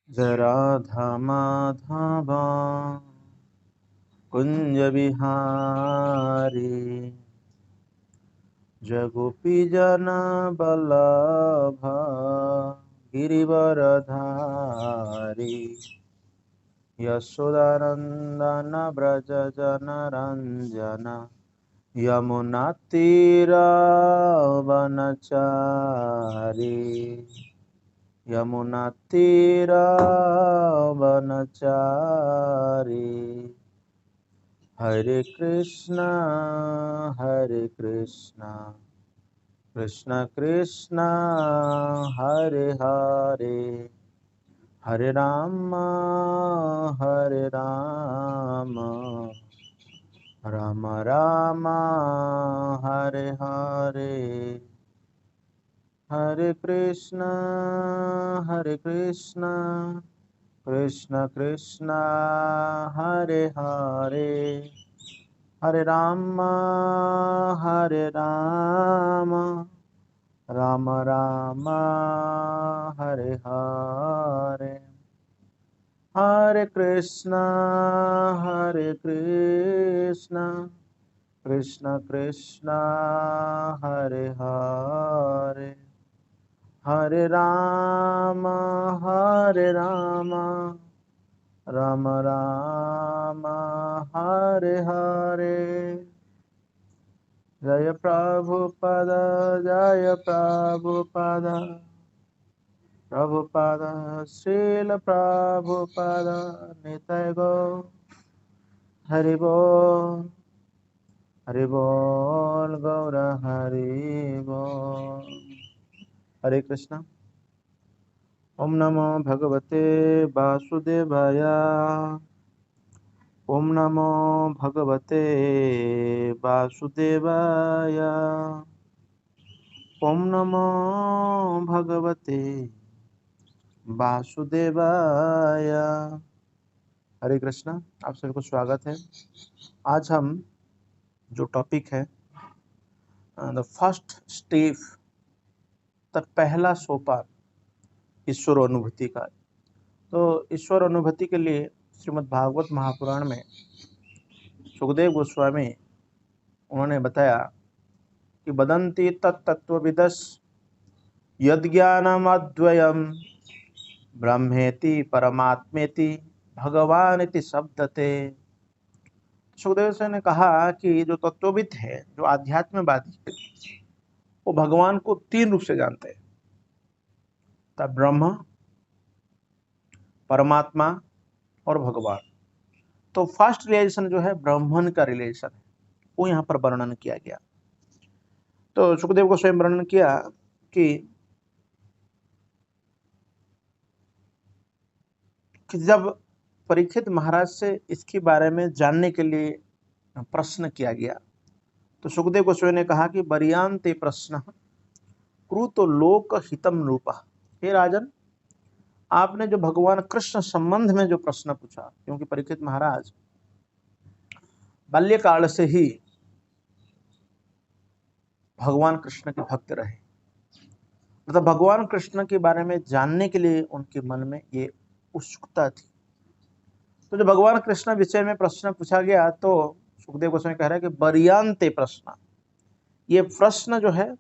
जय राधा माधव कुंज बिहारी जय गोपी जन बल्लभ गिरिवरधारी यशोदानंदन ब्रज जन रंजन यमुना तीरावनचारी यमुना तीरावनचारी हरे कृष्णा कृष्ण कृष्ण हरे हरे हरे राम राम राम हरे हरे हरे कृष्णा कृष्ण कृष्ण हरे हरे हरे राम राम राम हरे हरे हरे कृष्णा कृष्ण कृष्ण हरे हरे हरे राम राम राम हरे हरे जय प्रभुपद प्रभुपद श्रील प्रभुपद निताय गौ हरि बोल गौर हरि बोल। हरे कृष्णा। ओम नमो भगवते वासुदेवाय। ओम नमो भगवते वासुदेवाय। ओम नमो भगवते वासुदेवाय। हरे कृष्णा। आप सभी को स्वागत है। आज हम जो टॉपिक है द फर्स्ट स्टेप, द पहला सोपान ईश्वर अनुभूति का। तो ईश्वर अनुभूति के लिए श्रीमद् भागवत महापुराण में सुखदेव गोस्वामी उन्होंने बताया कि वदन्ति तत्तत्त्वविदस् यद्ज्ञानमद्वयम् ब्रह्मेति परमात्मेति भगवानिति शब्दते। सुखदेव से ने कहा कि जो तत्वविद है, जो आध्यात्मवादी है, वो भगवान को तीन रूप से जानते हैं, तब ब्रह्म, परमात्मा और भगवान। तो फर्स्ट रिलेशन जो है ब्राह्मण का रिलेशन है, वो यहाँ पर वर्णन किया गया। तो सुखदेव को स्वयं वर्णन किया कि जब परीक्षित महाराज से इसके बारे में जानने के लिए प्रश्न किया गया, तो सुखदेव गोस्वामी ने कहा कि बरियांते प्रश्न क्रुतो लोक हितम रूपा। हे राजन, आपने जो भगवान कृष्ण संबंध में जो प्रश्न पूछा, क्योंकि परीक्षित महाराज बाल्यकाल से ही भगवान कृष्ण के भक्त रहे, मतलब भगवान कृष्ण के बारे में जानने के लिए उनके मन में ये उत्सुकता थी। तो जब भगवान कृष्ण विषय में प्रश्न पूछा गया, तो सुखदेव गोस्वामी कह रहे हैं कि बरियांते प्रश्न, ये प्रश्न जो है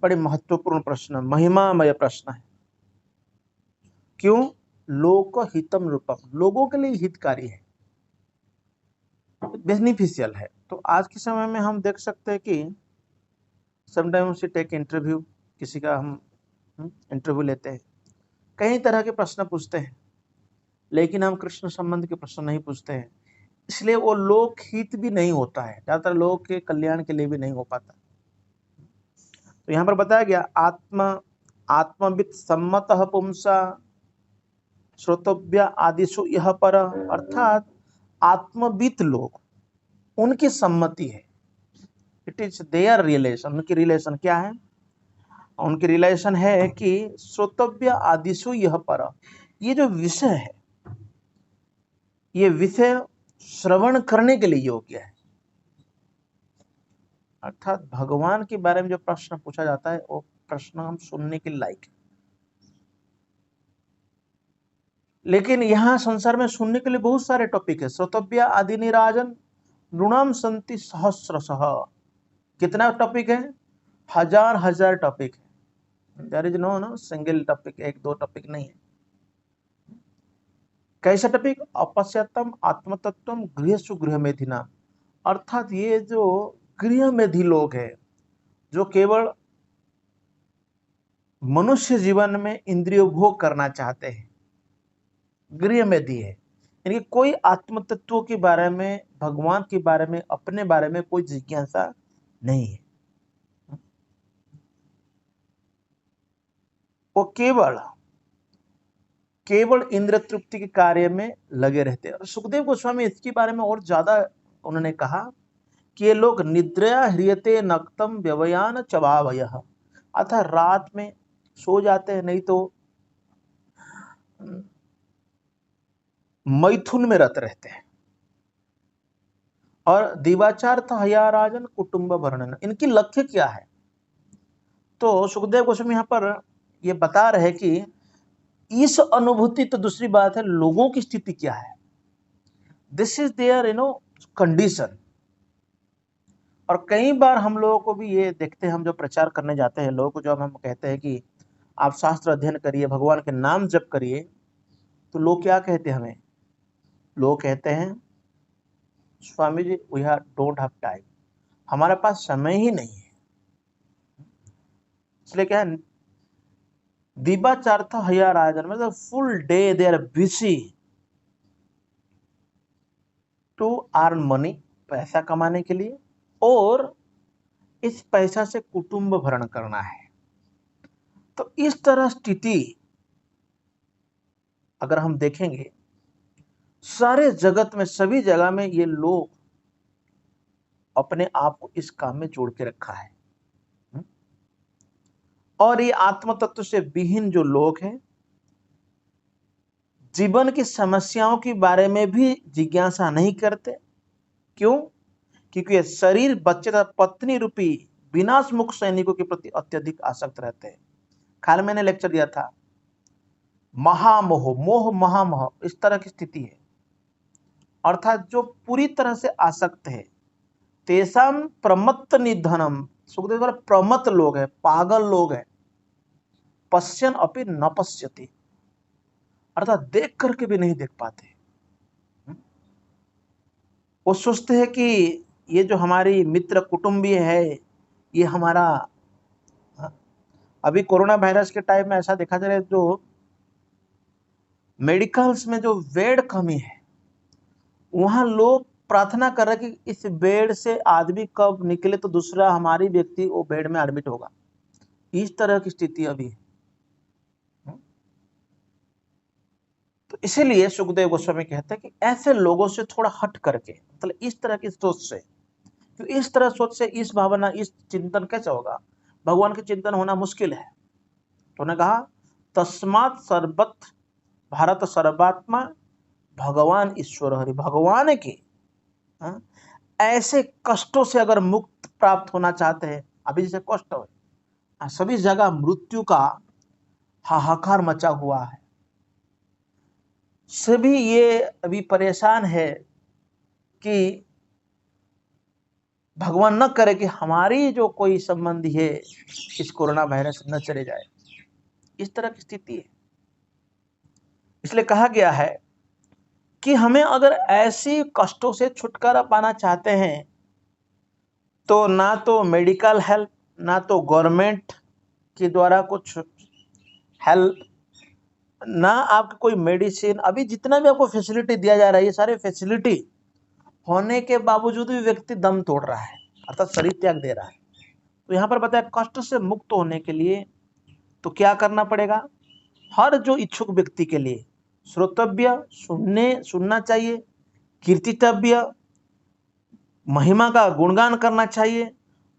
बड़े महत्वपूर्ण प्रश्न, महिमामय प्रश्न है। क्यों? लोक हितम रूपम, लोगों के लिए हितकारी है, बेनिफिशियल है। तो आज के समय में हम देख सकते हैं कि समटाइम्स वी टेक इंटरव्यू, किसी का हम इंटरव्यू लेते हैं, कई तरह के प्रश्न पूछते हैं, लेकिन हम कृष्ण संबंध के प्रश्न नहीं पूछते हैं, इसलिए वो लोक हित भी नहीं होता है, ज्यादातर लोग के कल्याण के लिए भी नहीं हो पाता। तो यहाँ पर बताया गया आत्मविद सम्मत पुंसा श्रोतव्य आदिशु यह पर, अर्थात आत्मविद लोग, उनकी सम्मति है, इट इज देयर रिलेशन। उनकी रिलेशन क्या है? उनकी रिलेशन है कि श्रोतव्य आदिशु यह पर, ये जो विषय है, ये विषय श्रवण करने के लिए योग्य है। अर्थात भगवान के बारे में जो प्रश्न पूछा जाता है, वो प्रश्न हम सुनने के लायक है। लेकिन यहाँ संसार में सुनने के लिए बहुत सारे टॉपिक है। श्रोतव्य आदि निराजन नृणाम संति सहस्रशः। कितना टॉपिक है? हजार हजार टॉपिक है। There is no single topic, एक दो टॉपिक नहीं है। कैसा टॉपिक? अपश्यतम आत्मतत्व गृहसु गृहमेधिना। अर्थात ये जो गृहमेधी लोग हैं, जो केवल मनुष्य जीवन में इंद्रिय भोग करना चाहते हैं, गृहमेधी है। यानी कोई आत्म तत्वों के बारे में, भगवान के बारे में, अपने बारे में कोई जिज्ञासा नहीं है। वो केवल इंद्र तृप्ति के कार्य में लगे रहते हैं। और सुखदेव गोस्वामी इसके बारे में और ज्यादा उन्होंने कहा कि ये लोग निद्रया ह्रियते नक्तम व्यवयान चबावयः, अर्थात रात में सो जाते हैं, नहीं तो मैथुन में रत रहते हैं। और दिवाचार हयाराजन कुटुंब वर्णन, इनकी लक्ष्य क्या है? तो सुखदेव गोस्वामी यहाँ पर ये बता रहे कि इस अनुभूति, तो दूसरी बात है लोगों की स्थिति क्या है, दिस इज देयर कंडीशन। और कई बार हम लोगों को भी ये देखते हैं, हम जो प्रचार करने जाते हैं लोगों को, जब हम कहते हैं कि आप शास्त्र अध्ययन करिए, भगवान के नाम जप करिए, तो लोग क्या कहते हैं हमें? लोग कहते हैं Swami ji we don't have time, हमारे पास समय ही नहीं है। इसलिए क्या है, दिवाचार्थ हयाराजन मतलब full day they are busy to earn money, पैसा कमाने के लिए, और इस पैसा से कुटुंब भरण करना है। तो इस तरह स्थिति अगर हम देखेंगे सारे जगत में, सभी जगह में ये लोग अपने आप को इस काम में जोड़ के रखा है। और ये आत्म तत्व से विहीन जो लोग हैं, जीवन की समस्याओं के बारे में भी जिज्ञासा नहीं करते। क्यों? क्योंकि ये शरीर, बच्चे तथा पत्नी रूपी विनाशमुख सैनिकों के प्रति अत्यधिक आसक्त रहते हैं। कल मैंने लेक्चर दिया था, महामोह, मोह महामोह, इस तरह की स्थिति है। अर्थात जो पूरी तरह से आसक्त है, तेसाम प्रमत्त निधनम, सुखदेव द्वारा प्रमत्त लोग है, पागल लोग है, पश्यन अपि न पश्यति, अर्थात देख करके भी नहीं देख पाते। वो सोचते हैं कि ये जो हमारी मित्र कुटुंबीय है, ये हमारा, अभी कोरोना वायरस के टाइम में ऐसा देखा जा रहा है, जो मेडिकल्स में जो बेड कमी है, वहां लोग प्रार्थना कर रहे कि इस बेड से आदमी कब निकले तो दूसरा हमारी व्यक्ति वो बेड में एडमिट होगा। इस तरह की स्थिति अभी है। तो इसीलिए सुखदेव गोस्वामी कहते हैं कि ऐसे लोगों से थोड़ा हट करके, मतलब इस तरह की सोच से, तो इस तरह सोच से, इस भावना, इस चिंतन कैसे होगा? भगवान के चिंतन होना मुश्किल है। तो उन्होंने कहा तस्मात् सर्वत भारत सर्वात्मा भगवान ईश्वर हरि, भगवान के ऐसे कष्टों से अगर मुक्त प्राप्त होना चाहते हैं, अभी जैसे कष्ट हो, सभी जगह मृत्यु का हाहाकार मचा हुआ है, सभी ये अभी परेशान है कि भगवान न करे कि हमारी जो कोई संबंधी है इस कोरोना वायरस न चले जाए, इस तरह की स्थिति है। इसलिए कहा गया है कि हमें अगर ऐसी कष्टों से छुटकारा पाना चाहते हैं, तो ना तो मेडिकल हेल्प, ना तो गवर्नमेंट के द्वारा कुछ हेल्प, ना आपको कोई मेडिसिन, अभी जितना भी आपको फैसिलिटी दिया जा रहा है, ये सारे फैसिलिटी होने के बावजूद भी व्यक्ति दम तोड़ रहा है, अर्थात शरीर त्याग दे रहा है। तो यहाँ पर बताया कष्ट से मुक्त होने के लिए तो क्या करना पड़ेगा? हर जो इच्छुक व्यक्ति के लिए श्रोतव्य, सुनना चाहिए, कीर्तितव्य, महिमा का गुणगान करना चाहिए,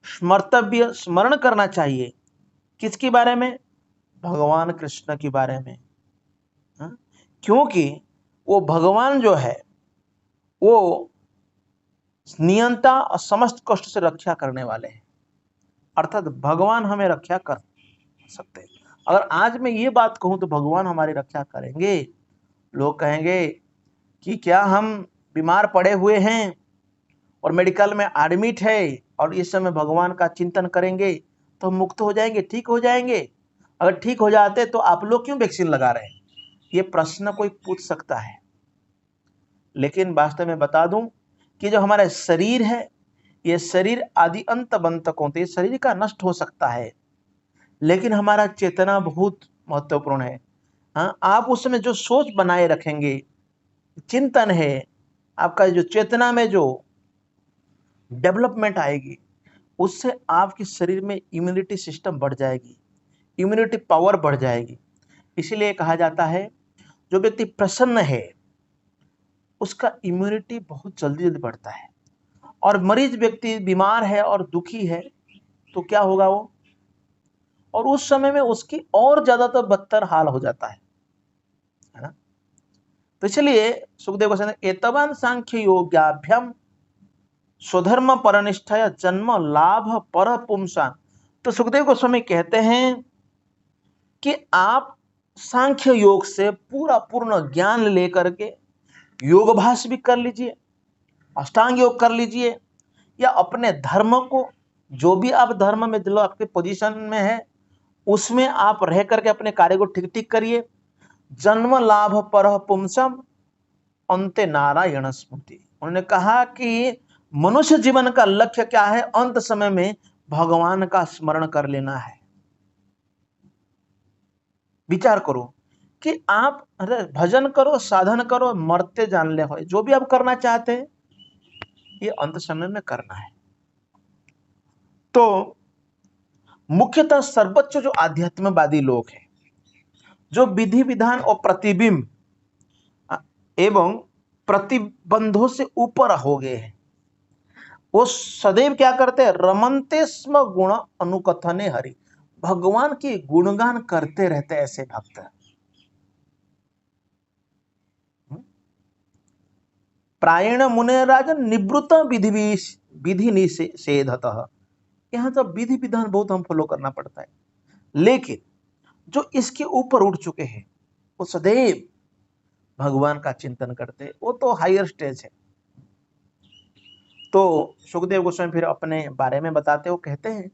स्मर्तव्य, स्मरण करना चाहिए। किसके बारे में? भगवान कृष्ण के बारे में। क्योंकि वो भगवान जो है वो नियंता और समस्त कष्ट से रक्षा करने वाले हैं, अर्थात भगवान हमें रक्षा कर सकते हैं। अगर आज मैं ये बात कहूं तो भगवान हमारी रक्षा करेंगे, लोग कहेंगे कि क्या हम बीमार पड़े हुए हैं और मेडिकल में एडमिट है और इस समय भगवान का चिंतन करेंगे तो हम मुक्त हो जाएंगे, ठीक हो जाएंगे। अगर ठीक हो जाते तो आप लोग क्यों वैक्सीन लगा रहे हैं? ये प्रश्न कोई पूछ सकता है। लेकिन वास्तव में बता दूं कि जो हमारा शरीर है, ये शरीर आदि अंत बंतक होते, ये शरीर का नष्ट हो सकता है, लेकिन हमारा चेतना बहुत महत्वपूर्ण है। हाँ, आप उस समय जो सोच बनाए रखेंगे, चिंतन है, आपका जो चेतना में जो डेवलपमेंट आएगी, उससे आपके शरीर में इम्यूनिटी सिस्टम बढ़ जाएगी, इम्यूनिटी पावर बढ़ जाएगी। इसीलिए कहा जाता है जो व्यक्ति प्रसन्न है उसका इम्यूनिटी बहुत जल्दी जल्दी बढ़ता है, और मरीज व्यक्ति बीमार है और दुखी है तो क्या होगा वो, और उस समय में उसकी और ज्यादा तो बदतर हाल हो जाता है ना। तो इसलिए सुखदेव गोस्वामी एतवान सांख्य योग्याभ्यम स्वधर्म परनिष्ठया जन्म लाभ पर पुंसा। तो सुखदेव गोस्वामी कहते हैं कि आप सांख्य योग से पूरा पूर्ण ज्ञान लेकर के योगाभ्यास भी कर लीजिए, अष्टांग योग कर लीजिए, या अपने धर्म को, जो भी आप धर्म में जो आपके पोजीशन में है उसमें आप रह करके अपने कार्य को ठीक ठीक करिए। जन्म लाभ पर पुंसम अंते नारायण स्मृति। उन्होंने कहा कि मनुष्य जीवन का लक्ष्य क्या है? अंत समय में भगवान का स्मरण कर लेना है। विचार करो कि आप भजन करो, साधन करो, मरते जान ले हो, जो भी आप करना चाहते हैं ये अंत समय में करना है। तो मुख्यतः सर्वोच्च जो आध्यात्मवादी लोग हैं, जो विधि विधान और प्रतिबिंब एवं प्रतिबंधों से ऊपर हो गए हैं, वो सदैव क्या करते हैं? रमनते स्म गुण अनुकथने हरि, भगवान के गुणगान करते रहते ऐसे भक्त। प्रायण मुने राजन निवृत्त विधि निषेधतः। यहां तो विधि विधान बहुत हम फॉलो करना पड़ता है, लेकिन जो इसके ऊपर उठ चुके हैं वो सदैव भगवान का चिंतन करते, वो तो हायर स्टेज है। तो सुखदेव गोस्वामी फिर अपने बारे में बताते हो, कहते हैं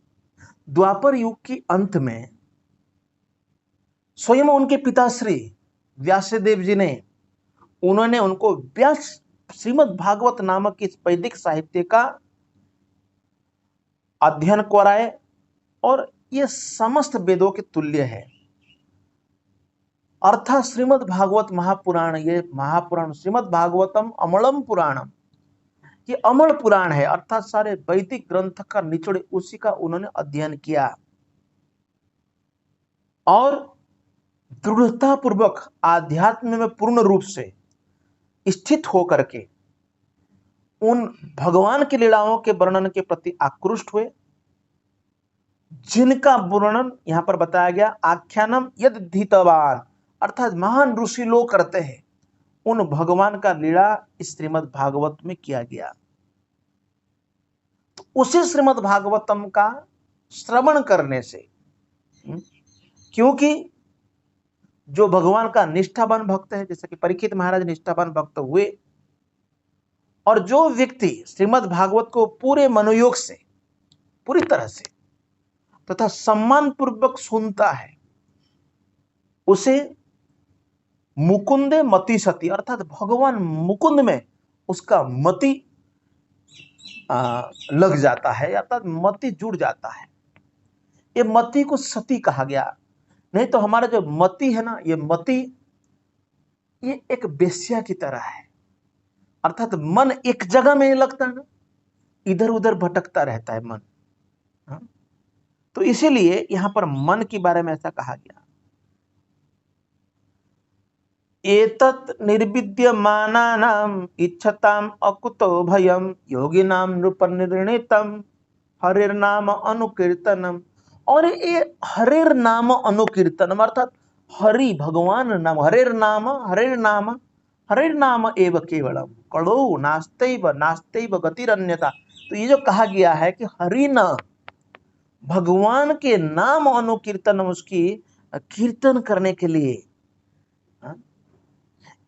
द्वापर युग की अंत में स्वयं उनके पिताश्री व्यासदेव जी ने, उन्होंने उनको व्यास श्रीमद् भागवत नामक इस वैदिक साहित्य का अध्ययन कराए, और ये समस्त वेदों के तुल्य है। अर्थात श्रीमद् भागवत महापुराण, ये महापुराण श्रीमद् भागवतम अमलम पुराणम, ये अमर पुराण है, अर्थात सारे वैदिक ग्रंथ का निचोड़ उसी का उन्होंने अध्ययन किया, और दृढ़ता पूर्वक आध्यात्म में पूर्ण रूप से स्थित होकर के उन भगवान की लीलाओं के वर्णन के प्रति आकृष्ट हुए, जिनका वर्णन यहां पर बताया गया आख्यानम यद धीतवान, अर्थात महान ऋषि लोग करते हैं, उन भगवान का लीला इस श्रीमद् भागवत में किया गया। तो उसी श्रीमद् भागवतम का श्रवण करने से, क्योंकि जो भगवान का निष्ठावान भक्त है, जैसे कि परीक्षित महाराज निष्ठावान भक्त हुए, और जो व्यक्ति श्रीमद् भागवत को पूरे मनोयोग से, पूरी तरह से तथा सम्मान पूर्वक सुनता है, उसे मुकुंदे मति सती, अर्थात भगवान मुकुंद में उसका मति लग जाता है, अर्थात मति जुड़ जाता है। ये मति को सती कहा गया। नहीं तो हमारा जो मति है ना, ये मति ये एक बेश्या की तरह है, अर्थात मन एक जगह में नहीं लगता ना, इधर उधर भटकता रहता है मन। हाँ? तो इसीलिए यहां पर मन के बारे में ऐसा कहा गया। एतत् निर्विद्यमानानाम इच्छताम अकुतो भयम योगिनाम नृपनिर्णितम हरिर्नाम अनुकीर्तनम। और ये हरिर नाम अनुकीर्तनम, अर्थात हरि भगवान नाम, हरिर नाम एव केवलम कड़ो नास्तेव गतिरन्यता। तो ये जो कहा गया है कि हरि न, भगवान के नाम अनुकीर्तन, उसकी कीर्तन करने के लिए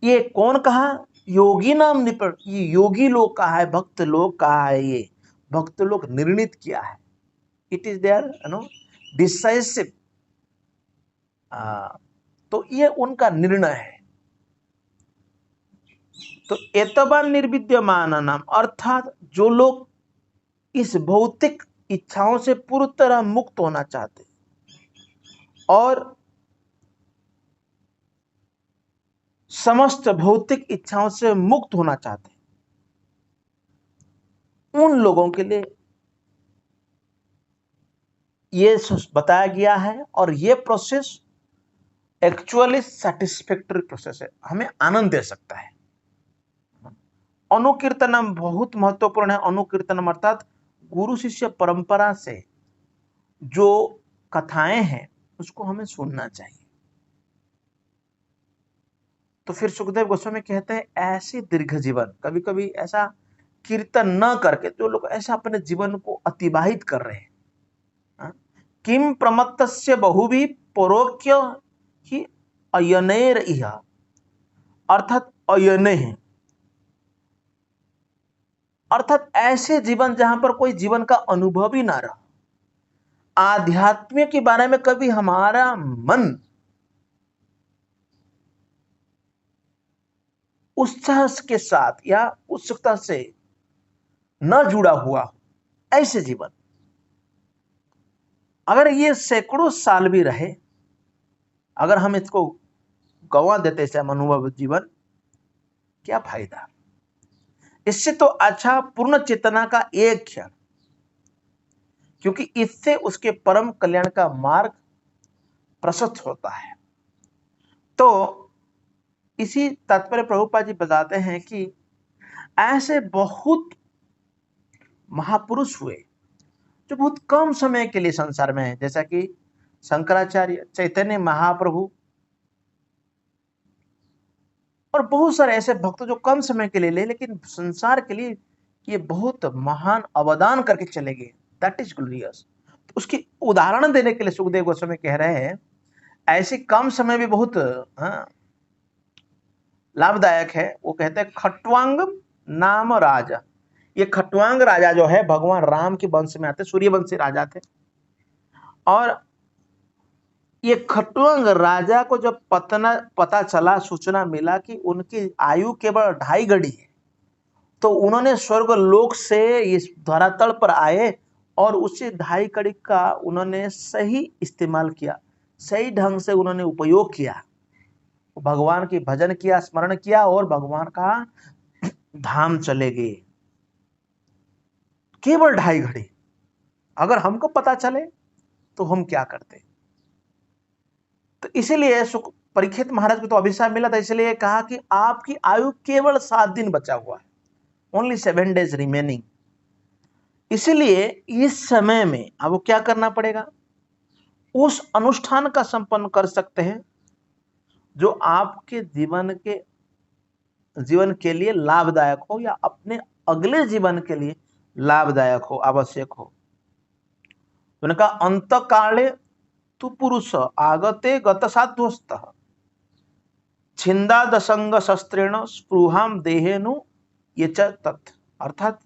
ये कौन कहा? योगी नाम निपट, ये योगी लोग कहा है, भक्त लोग कहा है, ये भक्त लोग निर्णित किया है। इट इज देयर डिसाइसिव, तो ये उनका निर्णय है। तो एतबान निर्विद्यमान नाम, अर्थात जो लोग इस भौतिक इच्छाओं से पूरी तरह मुक्त होना चाहते और समस्त भौतिक इच्छाओं से मुक्त होना चाहते, उन लोगों के लिए ये बताया गया है। और ये प्रोसेस एक्चुअली सेटिस्फैक्टरी प्रोसेस है, हमें आनंद दे सकता है। अनुकीर्तनम बहुत महत्वपूर्ण है। अनुकीर्तनम अर्थात गुरु शिष्य परंपरा से जो कथाएं हैं उसको हमें सुनना चाहिए। तो फिर सुखदेव गोस्वामी कहते हैं ऐसे दीर्घ जीवन, कभी कभी ऐसा कीर्तन न करके जो लोग ऐसा अपने जीवन को अतिबाहित कर रहे हैं, किम प्रमत्तस्य बहुभी परोक्य ही अयनेर इह, अर्थात अयने है, अर्थात ऐसे जीवन जहां पर कोई जीवन का अनुभव ही ना रहा, आध्यात्म के बारे में कभी हमारा मन उत्साह के साथ या उत्सुकता से न जुड़ा हुआ, ऐसे जीवन अगर ये सैकड़ों साल भी रहे, अगर हम इसको गंवा देते इसे अनुभव जीवन, क्या फायदा? इससे तो अच्छा पूर्ण चेतना का एक क्षण, क्योंकि इससे उसके परम कल्याण का मार्ग प्रशस्त होता है। तो इसी तात्पर्य प्रभुपाद जी बताते हैं कि ऐसे बहुत महापुरुष हुए जो बहुत कम समय के लिए संसार में है, जैसा कि शंकराचार्य, चैतन्य महाप्रभु और बहुत सारे ऐसे भक्त जो कम समय के लिए ले, लेकिन संसार के लिए ये बहुत महान अवदान करके चले गए। That is glorious. तो उसकी उदाहरण देने के लिए सुखदेव गोस्वामी कह रहे हैं ऐसे कम समय भी बहुत लाभदायक है। वो कहते हैं खट्वांग नाम राजा, ये खट्वांग राजा जो है भगवान राम के वंश में आते, सूर्यवंशी राजा थे। और ये खट्वांग राजा को जब पता चला, सूचना मिला कि उनकी आयु केवल 2.5 घड़ी है, तो उन्होंने स्वर्ग लोक से इस धरातल पर आए और उसी 2.5 घड़ी का उन्होंने सही इस्तेमाल किया, सही ढंग से उन्होंने उपयोग किया, भगवान की भजन किया, स्मरण किया और भगवान का धाम चले गए। केवल 2.5 घड़ी। अगर हमको पता चले तो हम क्या करते? तो इसीलिए परीक्षित महाराज को तो अभिशाप मिला था, इसलिए कहा कि आपकी आयु केवल 7 दिन बचा हुआ है, ओनली 7 days रिमेनिंग। इसीलिए इस समय में आपको क्या करना पड़ेगा? उस अनुष्ठान का संपन्न कर सकते हैं जो आपके जीवन के लिए लाभदायक हो या अपने अगले जीवन के लिए लाभदायक हो, आवश्यक हो। उन्होंने कहा अंत काले तु पुरुष आगते गत साध्वस्त छिंदा दसंग शस्त्रेण स्पृहाम देहेनु ये तत्, अर्थात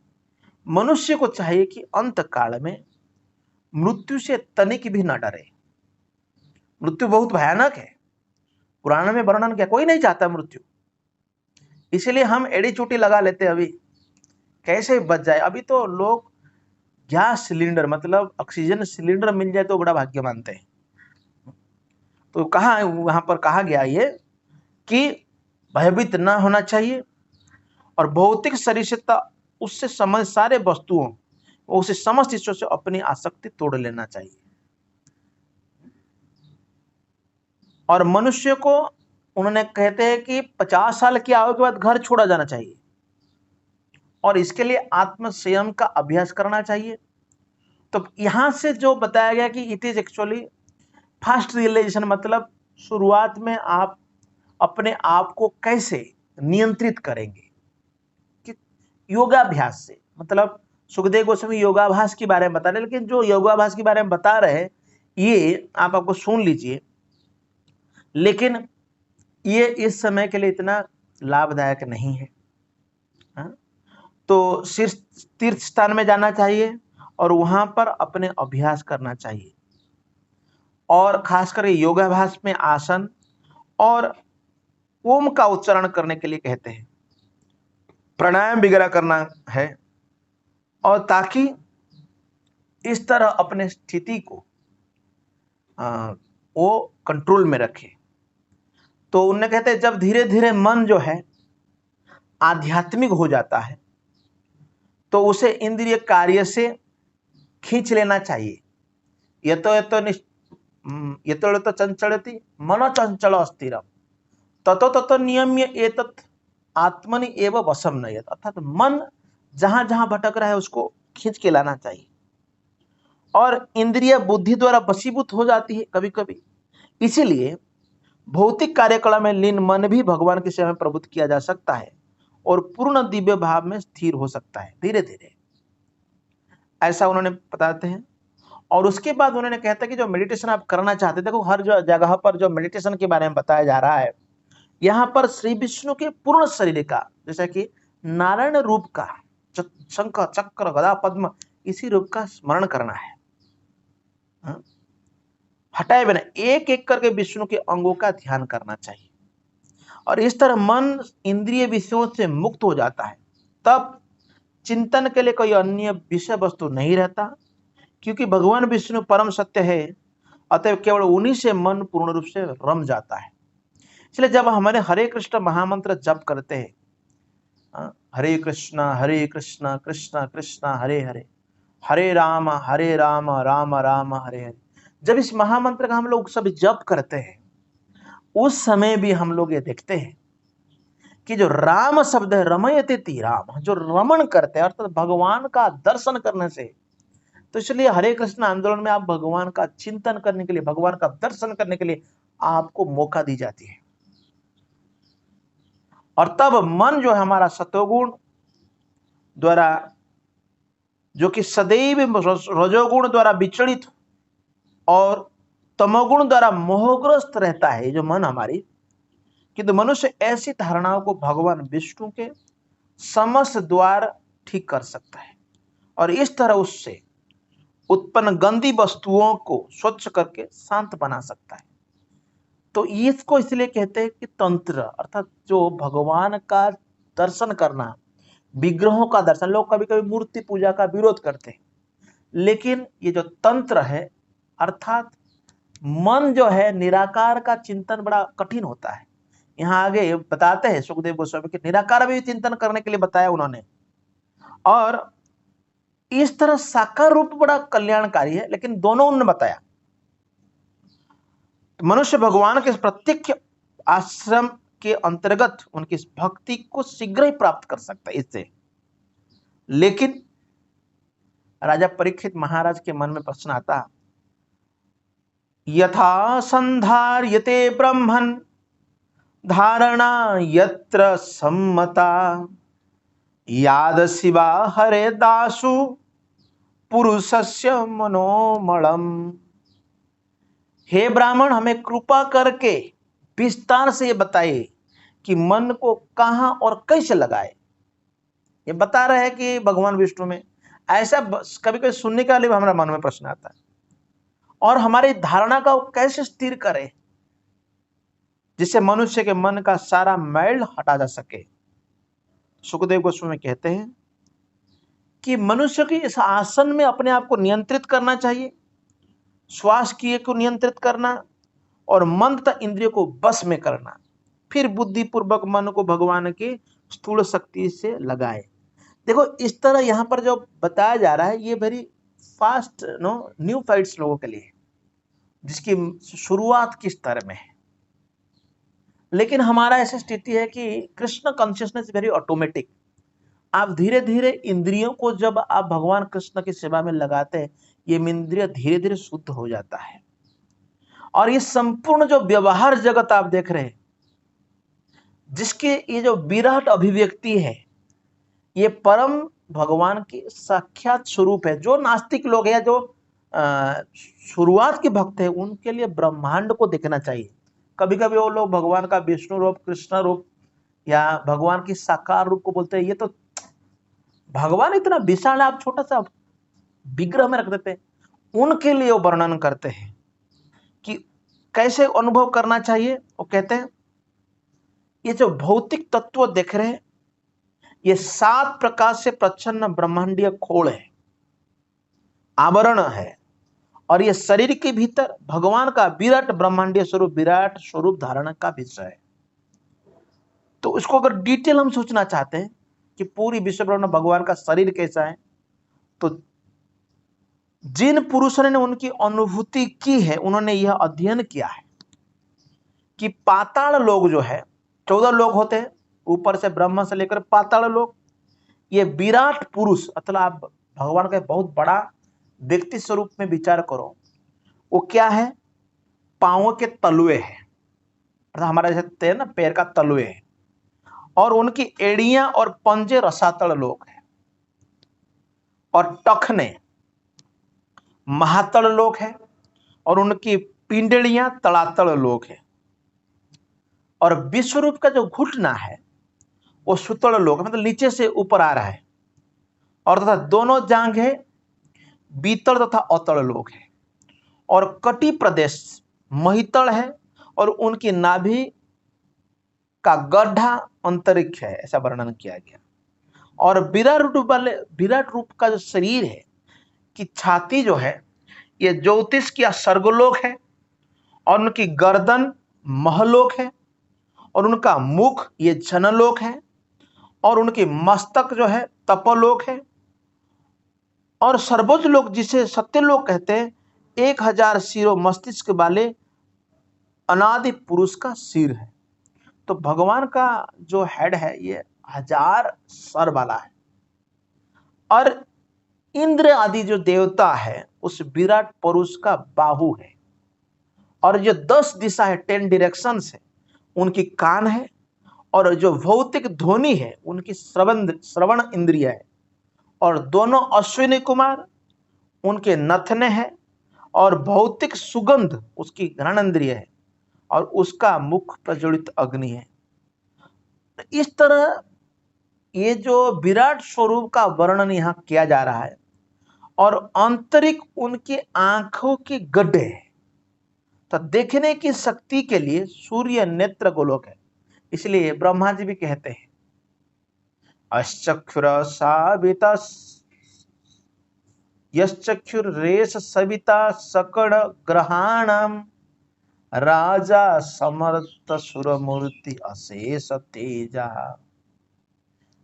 मनुष्य को चाहिए कि अंत काल में मृत्यु से तनिक भी न डरे। मृत्यु बहुत भयानक है, पुराण में वर्णन किया, कोई नहीं चाहता मृत्यु, इसलिए हम एड़ी चोटी लगा लेते हैं अभी कैसे बच जाए। अभी तो लोग गैस सिलेंडर मतलब ऑक्सीजन सिलेंडर मिल जाए तो बड़ा भाग्य मानते हैं। तो कहा वहां पर कहा गया ये कि भयभीत ना होना चाहिए और भौतिक शरीर से उससे समझ सारे वस्तुओं उसे समस्त चीजों से अपनी आसक्ति तोड़ लेना चाहिए। और मनुष्य को उन्होंने कहते हैं कि 50 साल की आयु के बाद घर छोड़ा जाना चाहिए और इसके लिए आत्म संयम का अभ्यास करना चाहिए। तो यहां से जो बताया गया कि it is actually fast realization, मतलब शुरुआत में आप अपने आप को कैसे नियंत्रित करेंगे कि योगाभ्यास से, मतलब सुखदेव गोस्वामी योगाभ्यास के बारे में बता रहे, लेकिन जो योगाभ्यास के बारे में बता रहे हैं ये आपको सुन लीजिए, लेकिन ये इस समय के लिए इतना लाभदायक नहीं है। हाँ? तो शीर्ष तीर्थ स्थान में जाना चाहिए और वहां पर अपने अभ्यास करना चाहिए, और खासकर योगाभ्यास में आसन और ओम का उच्चारण करने के लिए कहते हैं, प्राणायाम वगैरह करना है, और ताकि इस तरह अपने स्थिति को वो कंट्रोल में रखे। तो उन्हें कहते हैं जब धीरे धीरे मन जो है आध्यात्मिक हो जाता है तो उसे इंद्रिय कार्य से खींच लेना चाहिए। यतो चंचलति मन चंचल स्थिरम ततो ततो नियम्य एतत् आत्मनि एव वशम नयत। अर्थात मन जहां जहां भटक रहा है उसको खींच के लाना चाहिए, और इंद्रिय बुद्धि द्वारा वशीभूत हो जाती है कभी कभी। इसीलिए भौतिक कार्यकला में लीन मन भी भगवान की सेवा में प्रवृत्त किया जा सकता है और पूर्ण दिव्य भाव में स्थिर हो सकता है धीरे धीरे, ऐसा उन्होंने बताते हैं। और उसके बाद उन्होंने कहता है कि जो मेडिटेशन आप करना चाहते हैं, देखो हर जो जगह पर जो मेडिटेशन के बारे में बताया जा रहा है, यहाँ पर श्री विष्णु के पूर्ण शरीर का, जैसा कि नारायण रूप का, शंख चक्र गदा पद्म, इसी रूप का स्मरण करना है, हटाए बिना एक एक करके विष्णु के अंगों का ध्यान करना चाहिए। और इस तरह मन इंद्रिय विषयों से मुक्त हो जाता है, तब चिंतन के लिए कोई अन्य विषय वस्तु नहीं रहता, क्योंकि भगवान विष्णु परम सत्य है, अतः केवल उन्हीं से मन पूर्ण रूप से रम जाता है। इसलिए जब हमारे हरे कृष्ण महामंत्र जप करते हैं, हरे कृष्ण कृष्ण कृष्ण हरे हरे, हरे राम राम राम हरे हरे, जब इस महामंत्र का हम लोग सब जप करते हैं, उस समय भी हम लोग ये देखते हैं कि जो राम शब्द है, रमयते राम, जो रमण करते हैं अर्थात भगवान का दर्शन करने से, तो इसलिए हरे कृष्ण आंदोलन में आप भगवान का चिंतन करने के लिए, भगवान का दर्शन करने के लिए आपको मौका दी जाती है। और तब मन जो है हमारा सतोगुण द्वारा, जो कि सदैव रजोगुण द्वारा विचलित और तमोगुण द्वारा मोहग्रस्त रहता है, जो मन हमारी, किंतु मनुष्य ऐसी धारणाओं को भगवान विष्णु के समस्त द्वार ठीक कर सकता है और इस तरह उससे उत्पन्न गंदी वस्तुओं को स्वच्छ करके शांत बना सकता है। तो इसको इसलिए कहते हैं कि तंत्र, अर्थात जो भगवान का दर्शन करना, विग्रहों का दर्शन। लोग कभी कभी मूर्ति पूजा का विरोध करते हैं, लेकिन ये जो तंत्र है, अर्थात मन जो है निराकार का चिंतन बड़ा कठिन होता है। यहाँ आगे बताते हैं सुखदेव गोस्वामी के निराकार भी चिंतन करने के लिए बताया उन्होंने, और इस तरह साकार रूप बड़ा कल्याणकारी है, लेकिन दोनों उन्होंने बताया। तो मनुष्य भगवान के प्रत्यक्ष आश्रम के अंतर्गत उनकी भक्ति को शीघ्र ही प्राप्त कर सकता है इससे। लेकिन राजा परीक्षित महाराज के मन में प्रश्न आता, यथा संधार्यते ब्रह्मन् धारणा यत्र सम्मता याद शिवा हरे दासु पुरुषस्य मनोमलम। हे ब्राह्मण, हमें कृपा करके विस्तार से ये बताइए कि मन को कहां और कैसे लगाए। ये बता रहे हैं कि भगवान विष्णु में, ऐसा कभी कभी सुनने के लिए हमारे मन में प्रश्न आता है, और हमारी धारणा का कैसे स्थिर करे जिससे मनुष्य के मन का सारा मैल हटा जा सके। सुखदेव गोस्वामी कहते हैं कि मनुष्य की इस आसन में अपने आप को नियंत्रित करना चाहिए, श्वास क्रिया को नियंत्रित करना और मन तथा इंद्रियों को बस में करना, फिर बुद्धि पूर्वक मन को भगवान की स्थूल शक्ति से लगाए। देखो इस तरह यहाँ पर जो बताया जा रहा है, ये वेरी फास्ट न्यू फाइट्स लोगों के लिए, जिसकी शुरुआत किस तरह में है। लेकिन हमारा ऐसी स्थिति है कि कृष्ण कॉन्शियसनेस वेरी ऑटोमेटिक। आप धीरे धीरे इंद्रियों को जब आप भगवान कृष्ण की सेवा में लगाते हैं, ये इंद्रिय धीरे धीरे शुद्ध हो जाता है, और ये संपूर्ण जो व्यवहार जगत आप देख रहे हैं, जिसके ये जो विराट अभिव्यक्ति है, ये परम भगवान की साक्षात स्वरूप है। जो नास्तिक लोग हैं, जो शुरुआत के भक्त हैं, उनके लिए ब्रह्मांड को देखना चाहिए। कभी कभी वो लोग भगवान का विष्णु रूप, कृष्ण रूप या भगवान की साकार रूप को बोलते हैं। ये तो भगवान इतना विशाल है, आप छोटा सा विग्रह में रख देते हैं। उनके लिए वो वर्णन करते हैं कि कैसे अनुभव करना चाहिए। वो कहते हैं ये जो भौतिक तत्व देख रहे हैं, ये 7 प्रकार से प्रच्छन्न ब्रह्मांडीय खोल है, आवरण है, और ये शरीर के भीतर भगवान का विराट ब्रह्मांडीय स्वरूप, विराट स्वरूप धारण का विषय है। तो इसको अगर डिटेल हम सोचना चाहते हैं कि पूरी विश्व ब्रह्मांड भगवान का शरीर कैसा है, तो जिन पुरुषों ने उनकी अनुभूति की है, उन्होंने यह अध्ययन किया है कि पाताल लोग जो है, 14 लोग होते हैं, ऊपर से ब्रह्मा से लेकर पाताल लोग, ये विराट पुरुष, मतलब आप भगवान का बहुत बड़ा व्यक्ति स्वरूप में विचार करो, वो क्या है, पांवों के तलुए है, मतलब हमारा जैसे ना पैर का तलुए है, और उनकी एड़ियां और पंजे रसातल लोग हैं, और टखने महातल लोग हैं, और उनकी पिंडलियां तड़ातल लोग हैं, और विश्वरूप का जो घुटना है वो सुतल लोग, मतलब नीचे से ऊपर आ रहा है, और तथा दोनों जांघें बीतल तथा अतल लोग हैं, और कटी प्रदेश महितल है, और उनकी नाभि का गड्ढा अंतरिक्ष है, ऐसा वर्णन किया गया। और विराट रूप का जो शरीर है कि छाती जो है ये ज्योतिष या स्वर्गलोक है, और उनकी गर्दन महलोक है, और उनका मुख ये जनलोक है, और उनकी मस्तक जो है तपलोक है, और सर्वोच्च लोक जिसे सत्यलोक कहते हैं, 1000 सिरों मस्तिष्क वाले अनादि पुरुष का सिर है। तो भगवान का जो हेड है ये 1000 सर वाला है, और इंद्र आदि जो देवता है उस विराट पुरुष का बाहु है, और जो 10 दिशा है, 10 डायरेक्शंस है, उनकी कान है, और जो भौतिक ध्वनि है उनकी श्रवण इंद्रिय है, और दोनों अश्विनी कुमार उनके नथने हैं, और भौतिक सुगंध उसकी घ्राण इंद्रिय है, और उसका मुख प्रज्वलित अग्नि है। इस तरह ये जो विराट स्वरूप का वर्णन यहाँ किया जा रहा है, और आंतरिक उनकी आंखों की गड्ढे है, तो देखने की शक्ति के लिए सूर्य नेत्र गोलोक है। इसलिए ब्रह्मा जी भी कहते हैं अश्चक्षुर साविता यश्चक्षुरेश सविता सकड़ ग्रहाणम राजा समर्थ सुरमूर्ति अशेष तेजा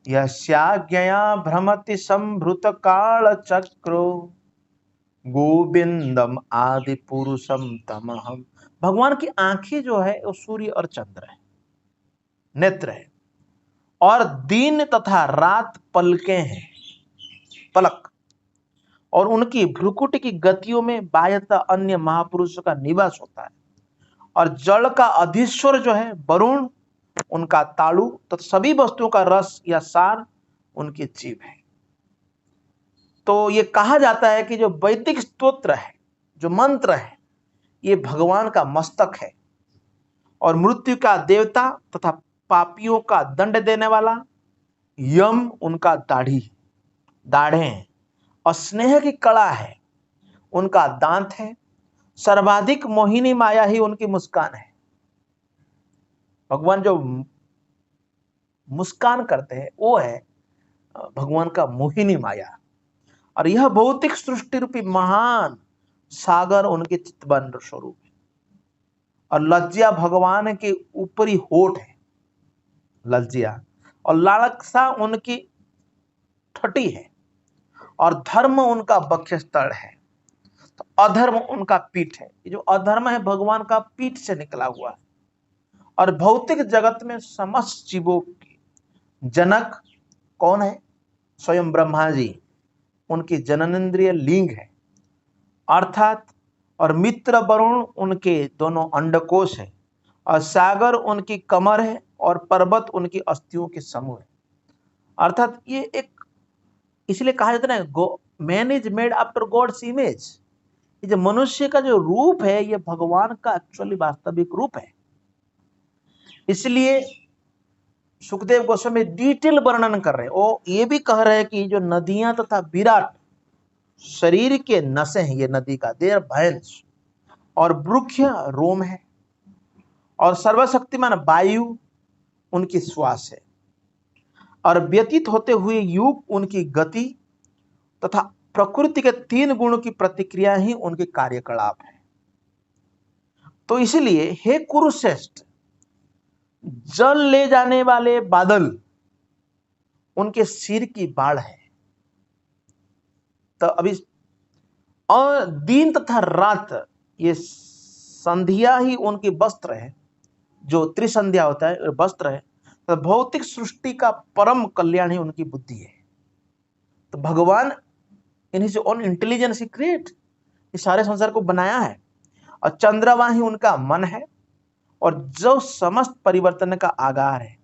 यस्याज्ञया भ्रमति संभृत काल चक्रो गोविंदम आदि पुरुषम तमहम। भगवान की आंखें जो है वो सूर्य और चंद्र है, नेत्र है, और दिन तथा रात पलकें हैं, पलक, और उनकी भ्रुकुट की गतियों में बाह्यतः अन्य महापुरुषों का निवास होता है, और जल का अधीश्वर जो है वरुण उनका ताड़ू, तो सभी वस्तुओं का रस या सार उनकी जीव है। तो ये कहा जाता है कि जो वैदिक स्तोत्र है, जो मंत्र है, ये भगवान का मस्तक है, और मृत्यु का देवता तथा पापियों का दंड देने वाला यम उनका दाढ़े हैं, और स्नेह की कला है उनका दांत है, सर्वाधिक मोहिनी माया ही उनकी मुस्कान है। भगवान जो मुस्कान करते हैं वो है भगवान का मोहिनी माया, और यह भौतिक सृष्टि रूपी महान सागर उनके चितवन स्वरूप है, और लज्जा भगवान के ऊपरी होठ है, लज्जा, और लालसा उनकी ठटी है, और धर्म उनका वक्षस्थल है, तो अधर्म उनका पीठ है। ये जो अधर्म है भगवान का पीठ से निकला हुआ है, और भौतिक जगत में समस्त जीवों की जनक कौन है, स्वयं ब्रह्मा जी, उनकी जननेन्द्रिय लिंग है अर्थात, और मित्र वरुण उनके दोनों अंडकोश है, और सागर उनकी कमर है, और पर्वत उनकी अस्थियों के समूह है। अर्थात ये एक, इसलिए कहा जाता है man is made after God's image. ये जो मनुष्य का जो रूप है ये भगवान का एक्चुअली वास्तविक रूप है। इसलिए सुखदेव गोस्वामी डिटेल वर्णन कर रहे हैं। वो ये भी कह रहे हैं कि जो नदियां तथा विराट शरीर के नसें हैं, ये नदी का देर भैंस और वृक्ष रोम है, और सर्वशक्तिमान वायु उनकी श्वास है, और व्यतीत होते हुए युग उनकी गति तथा प्रकृति के 3 गुणों की प्रतिक्रिया ही उनके कार्यकलाप है। तो इसलिए हे कुरुश्रेष्ठ, जल ले जाने वाले बादल उनके सिर की बाढ़ है। तो अभी और दिन तथा रात ये संध्या ही उनकी वस्त्र है, जो त्रिसंध्या होता है वस्त्र है। तो भौतिक सृष्टि का परम कल्याण ही उनकी बुद्धि है। तो भगवान in his own intelligence he create इस सारे संसार को बनाया है, और चंद्रमा ही उनका मन है, और जो समस्त परिवर्तन का आधार है।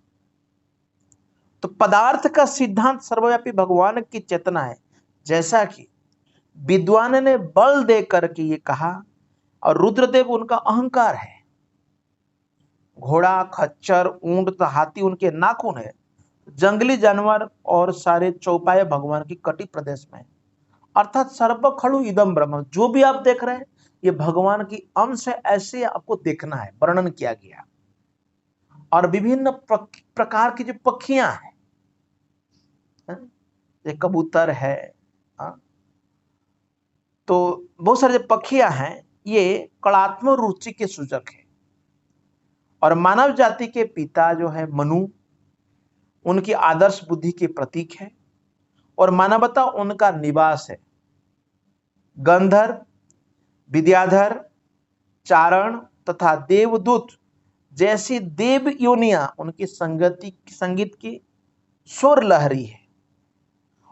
तो पदार्थ का सिद्धांत सर्वव्यापी भगवान की चेतना है, जैसा कि विद्वान ने बल देकर के ये कहा, और रुद्रदेव उनका अहंकार है। घोड़ा, खच्चर, ऊंट तथा हाथी उनके नाखून है। जंगली जानवर और सारे चौपाए भगवान की कटी प्रदेश में, अर्थात सर्व खड़ु इदम ब्रह्म, जो भी आप देख रहे हैं ये भगवान की अंश है, ऐसे आपको देखना है, वर्णन किया गया। और विभिन्न प्रकार की जो पक्षियां हैं, ये कबूतर है, तो बहुत सारे जो पक्षियां हैं ये कलात्मक रुचि के सूचक है। और मानव जाति के पिता जो है मनु, उनकी आदर्श बुद्धि के प्रतीक है, और मानवता उनका निवास है। गंधर्व, विद्याधर, चारण तथा देवदूत जैसी देव योनियां उनकी संगीत की स्वर लहरी है,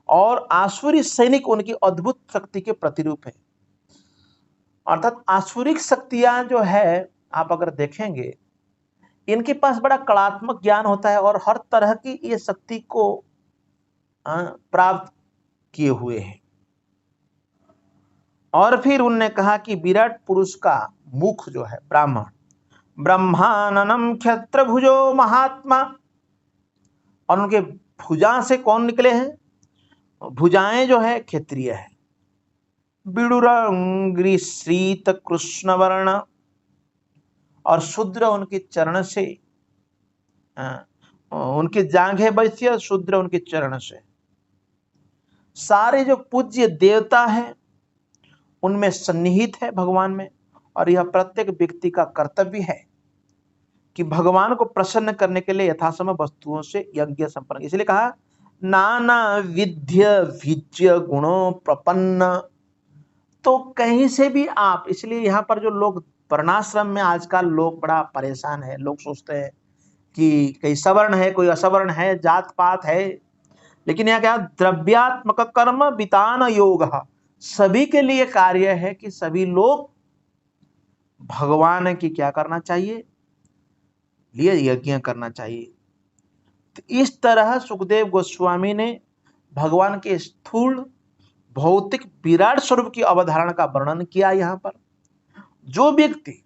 और आसुरी सैनिक उनकी अद्भुत शक्ति के प्रतिरूप है। अर्थात आसुरिक शक्तियां जो है, आप अगर देखेंगे इनके पास बड़ा कलात्मक ज्ञान होता है, और हर तरह की ये शक्ति को प्राप्त किए हुए हैं। और फिर उन्होंने कहा कि विराट पुरुष का मुख जो है ब्राह्मण, ब्रह्माननम क्षत्र भुजो महात्मा, और उनके भुजा से कौन निकले हैं? भुजाएं जो है क्षत्रिय है। विडुरंग्री श्रीत कृष्ण वर्ण, और शूद्र उनके चरण से, उनके जांघें वैश्य, शूद्र उनके चरण से। सारे जो पूज्य देवता है उनमें सन्निहित है भगवान में, और यह प्रत्येक व्यक्ति का कर्तव्य है कि भगवान को प्रसन्न करने के लिए यथासंभव वस्तुओं से यज्ञ संपन्न। इसलिए कहा नाना विद्य विज्य गुणों प्रपन्न। तो कहीं से भी आप, इसलिए यहाँ पर जो लोग वर्णाश्रम में आजकल लोग बड़ा परेशान है, लोग सोचते हैं कि कोई सवर्ण है, कोई असवर्ण है, जात पात है, लेकिन यहाँ क्या द्रव्यात्मक कर्म वितान योग, सभी के लिए कार्य है कि सभी लोग भगवान की क्या करना चाहिए, लिए यज्ञ करना चाहिए। तो इस तरह सुखदेव गोस्वामी ने भगवान के स्थूल भौतिक विराट स्वरूप की अवधारणा का वर्णन किया। यहाँ पर जो व्यक्ति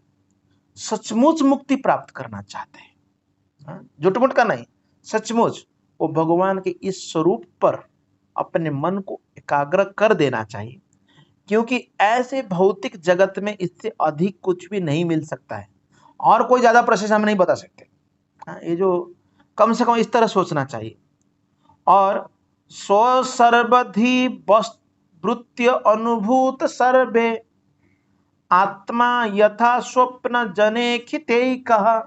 सचमुच मुक्ति प्राप्त करना चाहते हैं, झूठ-मूठ का नहीं, सचमुच, वो भगवान के इस स्वरूप पर अपने मन को एकाग्र कर देना चाहिए, क्योंकि ऐसे भौतिक जगत में इससे अधिक कुछ भी नहीं मिल सकता है, और कोई ज्यादा प्रोसेस हम नहीं बता सकते। ये जो कम से कम इस तरह सोचना चाहिए। और स्व सर्वधि वृत्य अनुभूत सर्वे आत्मा यथा स्वप्न जने खितैकः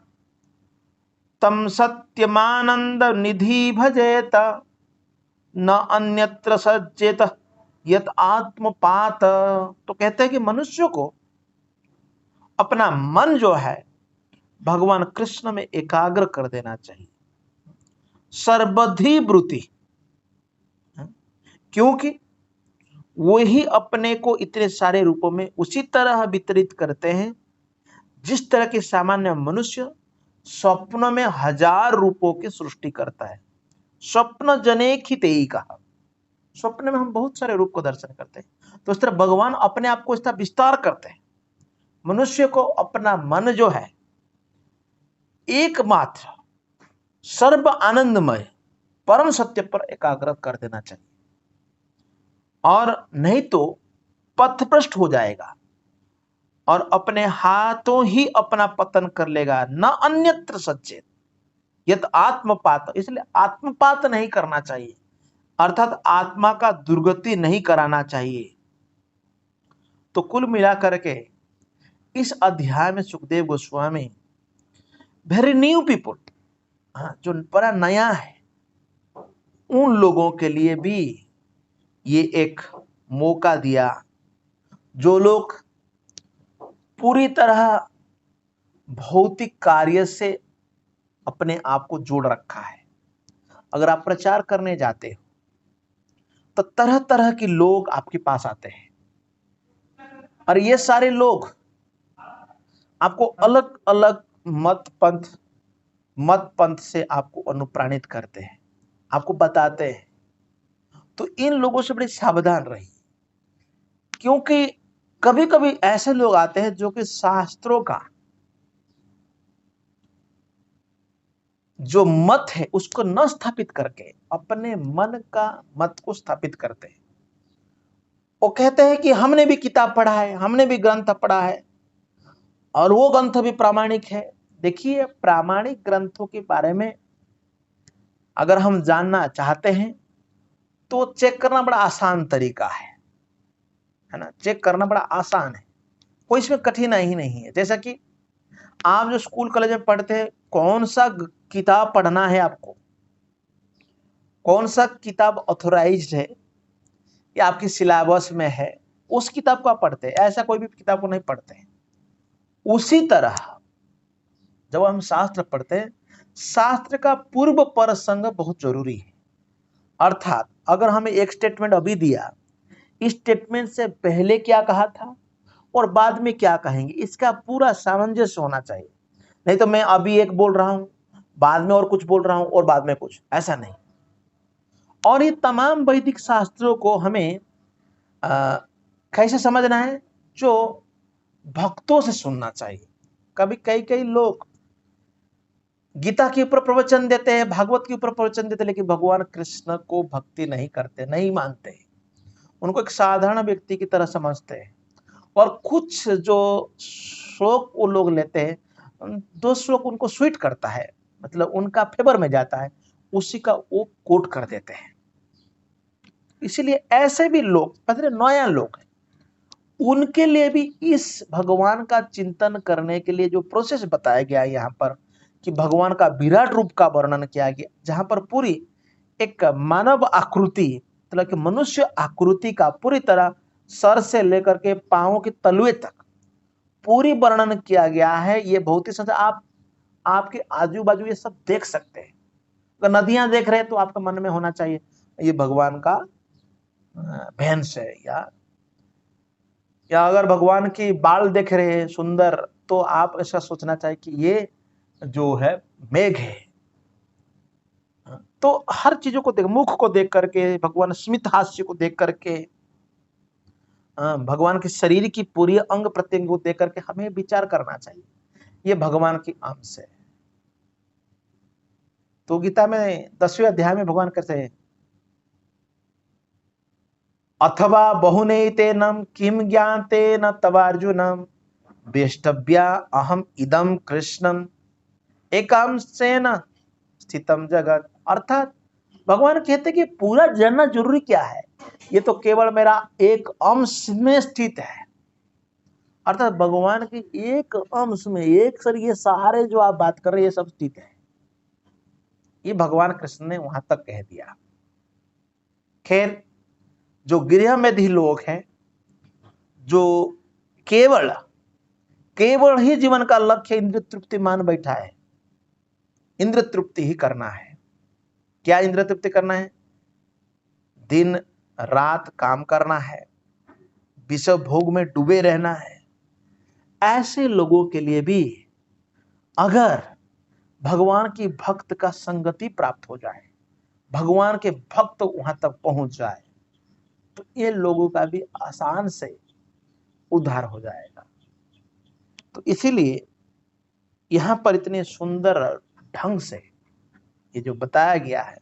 तम सत्यमानंद निधि भजेत न अन्यत्र सज्जेत यत आत्मपात। तो कहते हैं कि मनुष्य को अपना मन जो है भगवान कृष्ण में एकाग्र कर देना चाहिए, सर्वधि वृत्ति, क्योंकि वो ही अपने को इतने सारे रूपों में उसी तरह वितरित करते हैं जिस तरह के सामान्य मनुष्य स्वप्न में 1000 रूपों की सृष्टि करता है। स्वप्न जनेखित ही कहा, स्वप्न में हम बहुत सारे रूप को दर्शन करते हैं। तो इस तरह भगवान अपने आप को इस तरह विस्तार करते हैं। मनुष्य को अपना मन जो है एकमात्र सर्व आनंदमय परम सत्य पर एकाग्र कर देना चाहिए, और नहीं तो पथभ्रष्ट हो जाएगा और अपने हाथों ही अपना पतन कर लेगा। न अन्यत्र सचेत यत आत्मपात, इसलिए आत्मपात नहीं करना चाहिए, अर्थात आत्मा का दुर्गति नहीं कराना चाहिए। तो कुल मिलाकर के इस अध्याय में Sukhdev Goswami very new people, जो बड़ा नया है, उन लोगों के लिए भी ये एक मौका दिया जो लोग पूरी तरह भौतिक कार्य से अपने आप को जोड़ रखा है। अगर आप प्रचार करने जाते हो तो तरह तरह के लोग आपके पास आते हैं, और ये सारे लोग आपको अलग अलग मत पंथ से आपको अनुप्राणित करते हैं, आपको बताते हैं। तो इन लोगों से बड़े सावधान रहिए, क्योंकि कभी कभी ऐसे लोग आते हैं जो कि शास्त्रों का जो मत है उसको न स्थापित करके अपने मन का मत को स्थापित करते हैं। वो कहते हैं कि हमने भी किताब पढ़ा है, हमने भी ग्रंथ पढ़ा है, और वो ग्रंथ भी प्रामाणिक है। देखिए, प्रामाणिक ग्रंथों के बारे में अगर हम जानना चाहते हैं तो चेक करना बड़ा आसान तरीका है ना। चेक करना बड़ा आसान है, कोई इसमें कठिनाई ही नहीं है। जैसा कि आप जो स्कूल कॉलेज में पढ़ते हैं, कौन सा किताब पढ़ना है आपको, कौन सा किताब ऑथोराइज्ड है या आपकी सिलेबस में है, उस किताब को आप पढ़ते हैं, ऐसा कोई भी किताब को नहीं पढ़ते हैं। उसी तरह जब हम शास्त्र पढ़ते हैं, शास्त्र का पूर्व प्रसंग बहुत जरूरी है। अर्थात अगर हमें एक स्टेटमेंट अभी दिया, इस स्टेटमेंट से पहले क्या कहा था और बाद में क्या कहेंगे, इसका पूरा सामंजस्य होना चाहिए। नहीं तो मैं अभी एक बोल रहा हूं, बाद में और कुछ बोल रहा हूं, और बाद में कुछ, ऐसा नहीं। और ये तमाम वैदिक शास्त्रों को हमें कैसे समझना है, जो भक्तों से सुनना चाहिए। कभी कई लोग गीता के ऊपर प्रवचन देते हैं, भागवत के ऊपर प्रवचन देते हैं, लेकिन भगवान कृष्ण को भक्ति नहीं करते, नहीं मानते, उनको एक साधारण व्यक्ति की तरह समझते हैं। और कुछ जो श्लोक वो लोग लेते हैं, दो श्लोक उनको स्वीट करता है, मतलब उनका फेवर में जाता है, उसी का वो कोट कर देते हैं। इसीलिए ऐसे भी लोग, मतलब नया लोग हैं, उनके लिए भी इस भगवान का चिंतन करने के लिए जो प्रोसेस बताया गया है यहाँ पर, कि भगवान का विराट रूप का वर्णन किया गया, जहां पर पूरी एक मानव आकृति, मतलब कि मनुष्य आकृति का पूरी तरह सर से लेकर के पांवों के तलुए तक पूरी वर्णन किया गया है। ये बहुत ही संसार, आप आपके आजू बाजू ये सब देख सकते हैं। अगर नदियां देख रहे हैं तो आपके मन में होना चाहिए ये भगवान का भैंस है, या अगर भगवान की बाल देख रहे हैं सुंदर, तो आप ऐसा सोचना चाहिए कि ये जो है मेघ है। तो हर चीजों को देख, मुख को देख करके, भगवान स्मित हास्य को देख करके, भगवान के शरीर की पूरी अंग प्रत्यंग को देख करके हमें विचार करना चाहिए, ये भगवान की अंश है। तो गीता में 10वें अध्याय में भगवान कहते हैं, अथवा बहुनैतेनम किम ज्ञाते न तवार्जुनम वेष्टव्या अहम इदम कृष्णम एकांशेन स्थितम जगत। अर्थात भगवान कहते कि पूरा जानना जरूरी क्या है, ये तो केवल मेरा एक अंश में स्थित है। अर्थात भगवान के एक अंश में, एक सर ये सारे जो आप बात कर रहे हैं, ये सब स्थित है। ये भगवान कृष्ण ने वहां तक कह दिया। खैर, जो गृहमेधी लोग हैं, जो केवल केवल ही जीवन का लक्ष्य इंद्र तृप्ति मान बैठा है, इंद्र तृप्ति ही करना है। क्या इंद्र तृप्ति करना है? दिन रात काम करना है, विषय भोग में डूबे रहना है। ऐसे लोगों के लिए भी अगर भगवान की भक्त का संगति प्राप्त हो जाए, भगवान के भक्त वहां तक पहुंच जाए, तो ये लोगों का भी आसान से उद्धार हो जाएगा। तो इसीलिए यहां पर इतने सुंदर ढंग से ये जो बताया गया है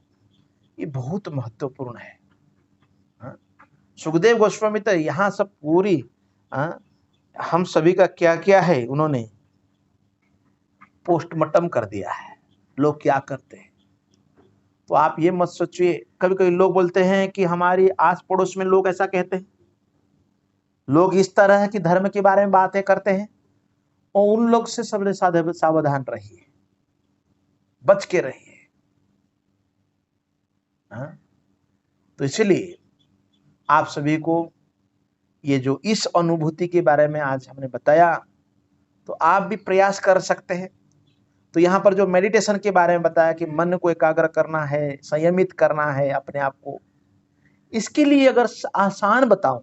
ये बहुत महत्वपूर्ण है। सुखदेव गोस्वामी तो यहाँ सब पूरी हम सभी का क्या क्या है उन्होंने पोस्टमार्टम कर दिया है, लोग क्या करते हैं। तो आप ये मत सोचिए, कभी कभी लोग बोलते हैं कि हमारी आस पड़ोस में लोग ऐसा कहते हैं, लोग इस तरह की धर्म के बारे में बातें करते हैं, और उन लोग से सबसे सावधान रहिए, बच के रहिए। तो इसलिए आप सभी को ये जो इस अनुभूति के बारे में आज हमने बताया, तो आप भी प्रयास कर सकते हैं। तो यहाँ पर जो मेडिटेशन के बारे में बताया कि मन को एकाग्र करना है, संयमित करना है अपने आप को, इसके लिए अगर आसान बताऊं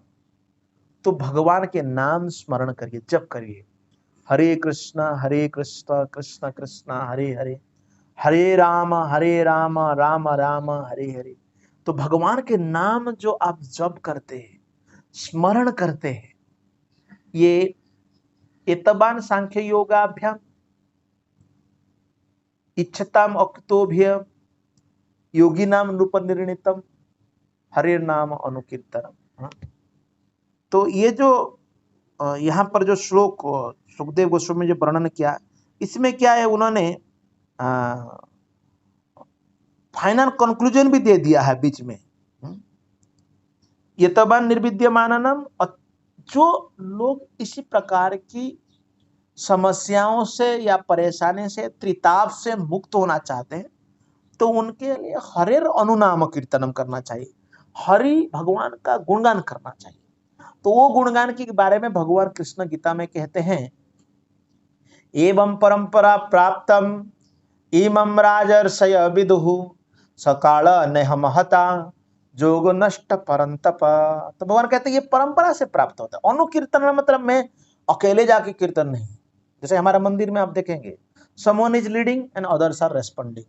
तो भगवान के नाम स्मरण करिए, जप करिए। हरे कृष्णा कृष्ण कृष्ण हरे हरे, हरे राम राम राम हरे हरे। तो भगवान के नाम जो आप जप करते हैं, स्मरण करते हैं, ये एतबान सांख्य योगाभ्याम इच्छताम अक्तोभ्य योगी नाम नृप निर्णितम हरे नाम अनुकीर्तनम। तो ये जो यहाँ पर जो श्लोक सुखदेव गोस्वामी जो वर्णन किया, इसमें क्या है, उन्होंने फाइनल कंक्लूजन भी दे दिया है बीच में। यतबान निर्विद्यमानम, जो लोग इसी प्रकार की समस्याओं से या परेशानी से, त्रिताप से मुक्त होना चाहते हैं, तो उनके लिए हरेर अनुनाम कीर्तनम करना चाहिए, हरि भगवान का गुणगान करना चाहिए। तो वो गुणगान के बारे में भगवान कृष्ण गीता में कहते हैं, एवं परंपरा प्राप्तम इमं राजर्षय विदुहु सकाल नेह महता जोग नष्ट परंतप। तो भगवान कहते हैं ये परंपरा से प्राप्त होता है। अनुकीर्तन मतलब मैं अकेले जाके कीर्तन नहीं, जैसे हमारा मंदिर में आप देखेंगे, someone is leading and others are responding.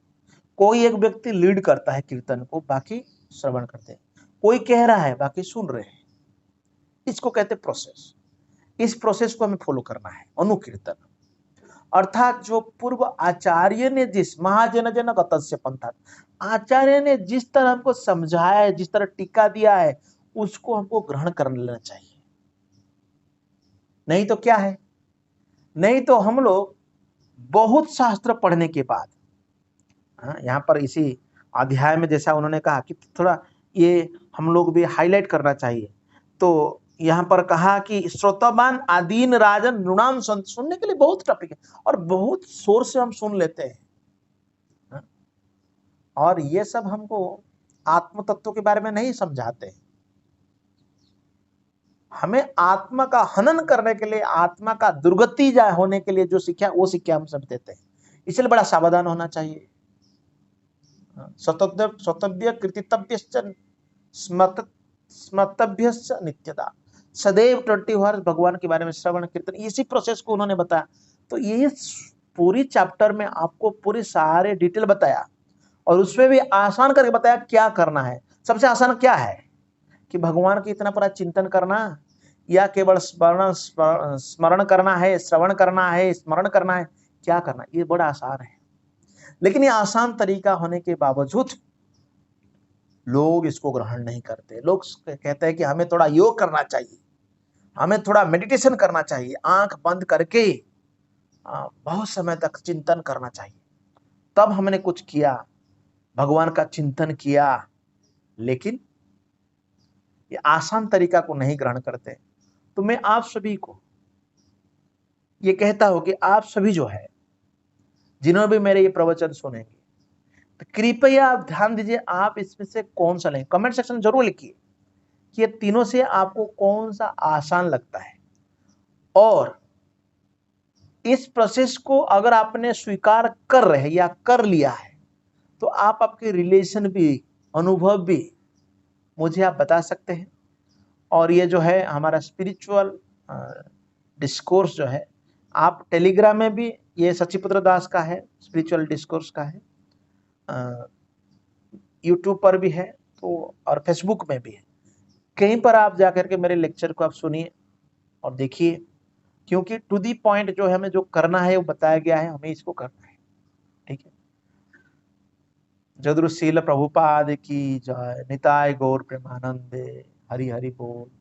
कोई एक व्यक्ति लीड करता है कीर्तन को, बाकी श्रवण करते हैं, कोई कह रहा है बाकी सुन रहे हैं। इसको कहते हैं प्रोसेस। इस प्रोसेस को हमें फॉलो करना है, अनुकीर्तन। अर्थात जो पूर्व आचार्य ने जिस महाजन जन गतस्य पंथा, आचार्य ने जिस तरह हमको समझाया है, जिस तरह टीका दिया है, उसको हमको ग्रहण कर लेना चाहिए। नहीं तो क्या है, नहीं तो हम लोग बहुत शास्त्र पढ़ने के बाद, यहाँ पर इसी अध्याय में जैसा उन्होंने कहा कि थोड़ा ये हम लोग भी हाईलाइट करना चाहिए। तो यहाँ पर कहा कि श्रोतवान आदीन राजन नृणाम संत, सुनने के लिए बहुत टॉपिक है और बहुत शोर से हम सुन लेते हैं, और ये सब हमको आत्म तत्व के बारे में नहीं समझाते। हमें आत्मा का हनन करने के लिए, आत्मा का दुर्गति जाए होने के लिए जो शिक्षा, वो शिक्षा हम सब देते हैं। इसलिए बड़ा सावधान होना चाहिए। स्वतव्य कृतितव्यश्च स्मर्तव्यश्च नित्यता, सदैव 20 वर्ष भगवान के बारे में श्रवण कीर्तन, इसी प्रोसेस को उन्होंने बताया। तो ये पूरी चैप्टर में आपको पूरी सारे डिटेल बताया, और उसमें भी आसान करके बताया क्या करना है। सबसे आसान क्या है कि भगवान की इतना पूरा चिंतन करना, या केवल स्मरण करना है, श्रवण करना है, स्मरण करना है, क्या करना, ये बड़ा आसान है। लेकिन ये आसान तरीका होने के बावजूद लोग इसको ग्रहण नहीं करते। लोग कहते हैं कि हमें थोड़ा योग करना चाहिए, हमें थोड़ा मेडिटेशन करना चाहिए, आंख बंद करके बहुत समय तक चिंतन करना चाहिए, तब हमने कुछ किया, भगवान का चिंतन किया। लेकिन ये आसान तरीका को नहीं ग्रहण करते। तो मैं आप सभी को ये कहता हूं कि आप सभी जो है, जिन्होंने भी मेरे ये प्रवचन सुनेंगे, तो कृपया आप ध्यान दीजिए, आप इसमें से कौन सा लें। कमेंट सेक्शन में जरूर लिखिए कि ये तीनों से आपको कौन सा आसान लगता है, और इस प्रोसेस को अगर आपने स्वीकार कर रहे या कर लिया है, तो आप आपके रिलेशन भी, अनुभव भी मुझे आप बता सकते हैं। और ये जो है हमारा स्पिरिचुअल डिस्कोर्स जो है, आप टेलीग्राम में भी, ये सचिपुत्र दास का है, स्पिरिचुअल डिस्कोर्स का है, यूट्यूब पर भी है, तो और फेसबुक में भी है। कहीं पर आप जाकर के मेरे लेक्चर को आप सुनिए और देखिए, क्योंकि टू दी पॉइंट जो हमें जो करना है वो बताया गया है, हमें इसको करना है। ठीक है, जगद्गुरु शील प्रभुपाद की जय। निताय गौर प्रेमानंदे। हरि हरि बोल।